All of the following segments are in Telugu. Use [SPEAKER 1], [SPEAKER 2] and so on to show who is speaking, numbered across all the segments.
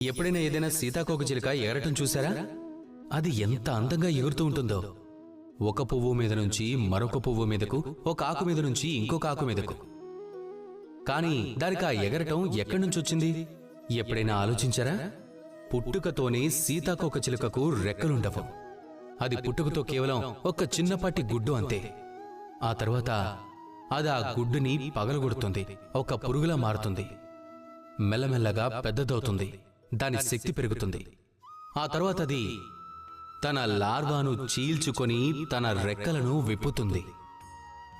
[SPEAKER 1] ఎప్పుడైనా ఏదైనా సీతాకోకచిలుక ఎగరటం చూసారా? అది ఎంత అందంగా ఎగురుతూ ఉంటుందో. ఒక పువ్వు మీద నుంచి మరొక పువ్వు మీదకు, ఒక ఆకు మీద నుంచి ఇంకొక ఆకు మీదకు. కానీ దానికి ఆ ఎగరటం ఎక్కడి నుంచి వచ్చింది? ఎప్పుడైనా ఆలోచించారా? పుట్టుకతోనే సీతాకోకచిలుకకు రెక్కలుండవు. అది పుట్టుకతో కేవలం ఒక చిన్నపాటి గుడ్డు అంతే. ఆ తర్వాత అది ఆ గుడ్డుని పగలగొడుతుంది, ఒక పురుగులా మారుతుంది. మెల్లమెల్లగా పెద్దదవుతుంది, దాని శక్తి పెరుగుతుంది. ఆ తర్వాత అది తన లార్వాను చీల్చుకొని తన రెక్కలను విప్పుతుంది.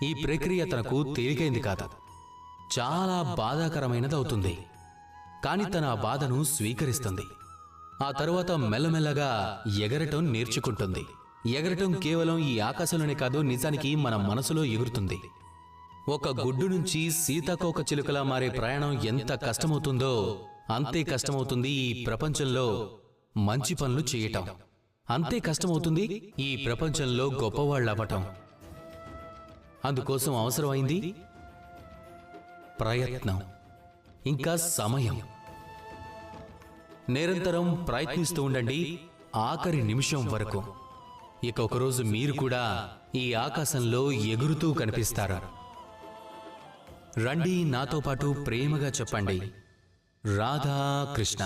[SPEAKER 1] ఈ ప్రక్రియ తనకు తేలికైంది కాదు, చాలా బాధాకరమైనదవుతుంది. కాని తన ఆ బాధను స్వీకరిస్తుంది. ఆ తరువాత మెల్లమెల్లగా ఎగరటం నేర్చుకుంటుంది. ఎగరటం కేవలం ఈ ఆకాశంలోనే కాదు, నిజానికి మన మనసులో ఎగురుతుంది. ఒక గుడ్డు నుంచి సీతాకోకచిలుకలా మారే ప్రయాణం ఎంత కష్టమవుతుందో అంతే కష్టమవుతుంది ఈ ప్రపంచంలో మంచి పనులు చేయటం. అంతే కష్టమవుతుంది ఈ ప్రపంచంలో గొప్పవాళ్ళవ్వటం. అందుకోసం అవసరమైంది ప్రయత్నం, ఇంకా సమయం. నిరంతరం ప్రయత్నిస్తూ ఉండండి, ఆఖరి నిమిషం వరకు. ఇక ఒకరోజు మీరు కూడా ఈ ఆకాశంలో ఎగురుతూ కనిపిస్తారు. రండి, నాతో పాటు ప్రేమగా చెప్పండి, రాధా కృష్ణ.